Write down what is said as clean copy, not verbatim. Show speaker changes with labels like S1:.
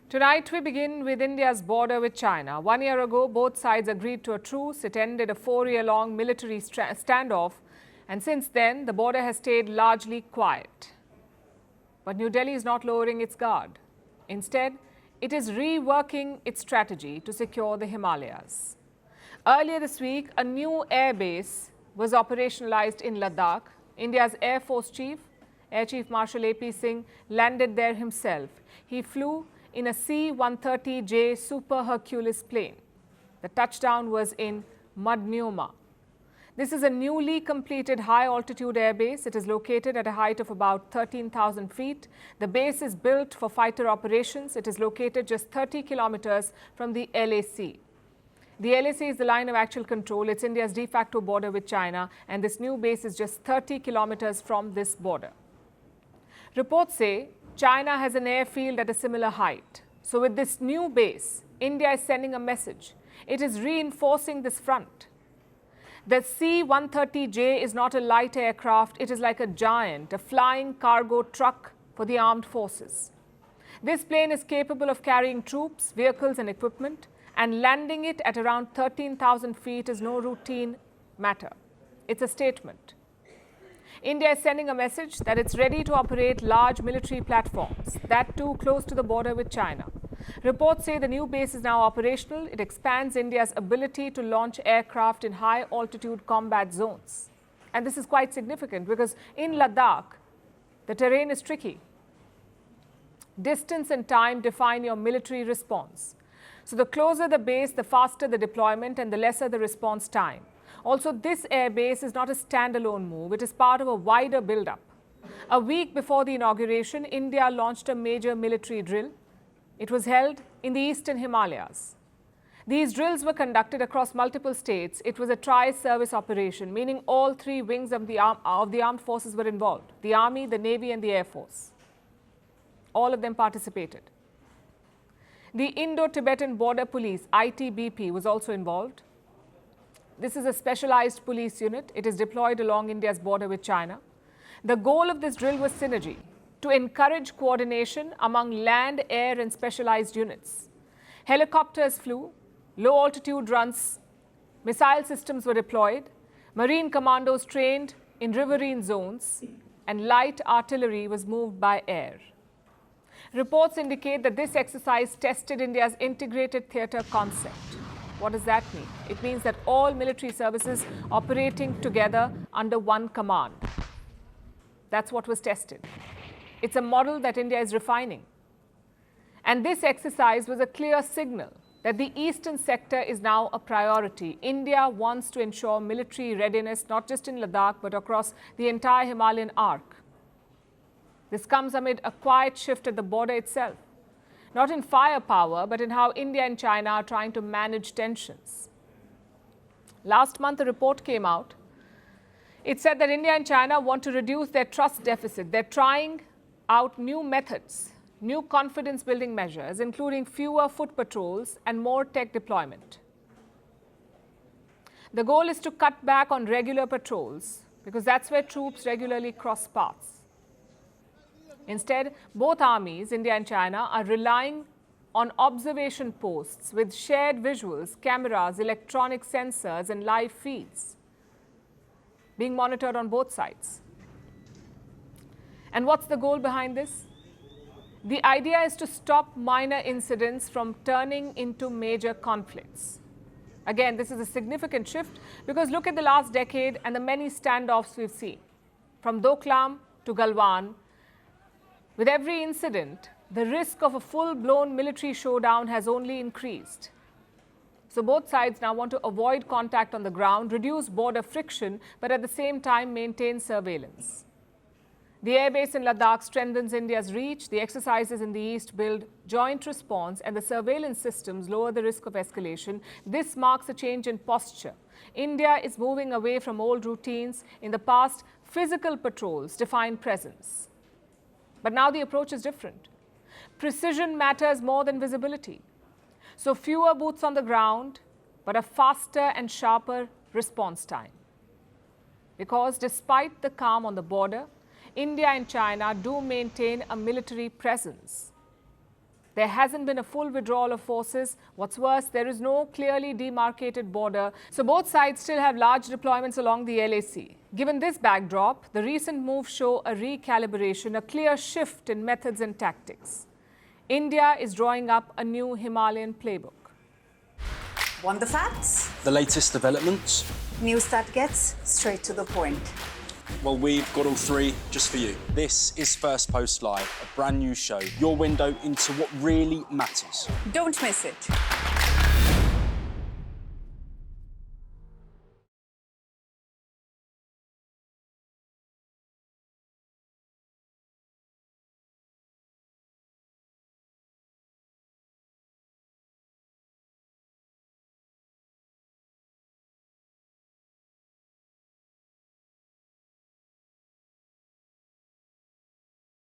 S1: Tonight, we begin with India's border with China. 1 year ago, both sides agreed to a truce. It ended a 4-year-long military standoff. And since then, the border has stayed largely quiet. But New Delhi is not lowering its guard. Instead, it is reworking its strategy to secure the Himalayas. Earlier this week, a new airbase was operationalized in Ladakh. India's Air Force Chief, Air Chief Marshal A.P. Singh, landed there himself. He flew in a C-130J Super Hercules plane. The touchdown was in Mudh, Nyoma. This is a newly completed high-altitude airbase. It is located at a height of about 13,000 feet. The base is built for fighter operations. It is located just 30 kilometers from the LAC. The LAC is the line of actual control. It's India's de facto border with China, and this new base is just 30 kilometers from this border. Reports say China has an airfield at a similar height. So with this new base, India is sending a message. It is reinforcing this front. The C-130J is not a light aircraft. It is like a giant, a flying cargo truck for the armed forces. This plane is capable of carrying troops, vehicles and equipment, and landing it at around 13,000 feet is no routine matter. It's a statement. India is sending a message that it's ready to operate large military platforms, that too close to the border with China. Reports say the new base is now operational. It expands India's ability to launch aircraft in high-altitude combat zones. And this is quite significant because in Ladakh, the terrain is tricky. Distance and time define your military response. So the closer the base, the faster the deployment and the lesser the response time. Also, this airbase is not a standalone move. It is part of a wider build-up. A week before the inauguration, India launched a major military drill. It was held in the Eastern Himalayas. These drills were conducted across multiple states. It was a tri-service operation, meaning all three wings of the armed forces were involved: the Army, the Navy and the Air Force. All of them participated. The Indo-Tibetan Border Police, ITBP, was also involved. This is a specialized police unit. It is deployed along India's border with China. The goal of this drill was synergy, to encourage coordination among land, air and specialized units. Helicopters flew, low-altitude runs, missile systems were deployed, marine commandos trained in riverine zones, and light artillery was moved by air. Reports indicate that this exercise tested India's integrated theatre concept. What does that mean? It means that all military services operating together under one command. That's what was tested. It's a model that India is refining. And this exercise was a clear signal that the eastern sector is now a priority. India wants to ensure military readiness, not just in Ladakh, but across the entire Himalayan arc. This comes amid a quiet shift at the border itself. Not in firepower, but in how India and China are trying to manage tensions. Last month, a report came out. It said that India and China want to reduce their trust deficit. They're trying out new methods, new confidence-building measures, including fewer foot patrols and more tech deployment. The goal is to cut back on regular patrols because that's where troops regularly cross paths. Instead, both armies, India and China, are relying on observation posts with shared visuals, cameras, electronic sensors and live feeds being monitored on both sides. And what's the goal behind this? The idea is to stop minor incidents from turning into major conflicts. Again, this is a significant shift because look at the last decade and the many standoffs we've seen. From Doklam to Galwan, with every incident, the risk of a full-blown military showdown has only increased. So both sides now want to avoid contact on the ground, reduce border friction, but at the same time maintain surveillance. The airbase in Ladakh strengthens India's reach. The exercises in the east build joint response, and the surveillance systems lower the risk of escalation. This marks a change in posture. India is moving away from old routines. In the past, physical patrols defined presence. But now the approach is different. Precision matters more than visibility. So fewer boots on the ground, but a faster and sharper response time. Because despite the calm on the border, India and China do maintain a military presence. There hasn't been a full withdrawal of forces. What's worse, there is no clearly demarcated border, so both sides still have large deployments along the LAC. Given this backdrop, the recent moves show a recalibration, a clear shift in methods and tactics. India is drawing up a new Himalayan playbook.
S2: Want the facts?
S3: The latest developments?
S2: News that gets straight to the point.
S3: Well, we've got all three just for you. This is Firstpost Live, a brand new show, your window into what really matters.
S2: Don't miss it.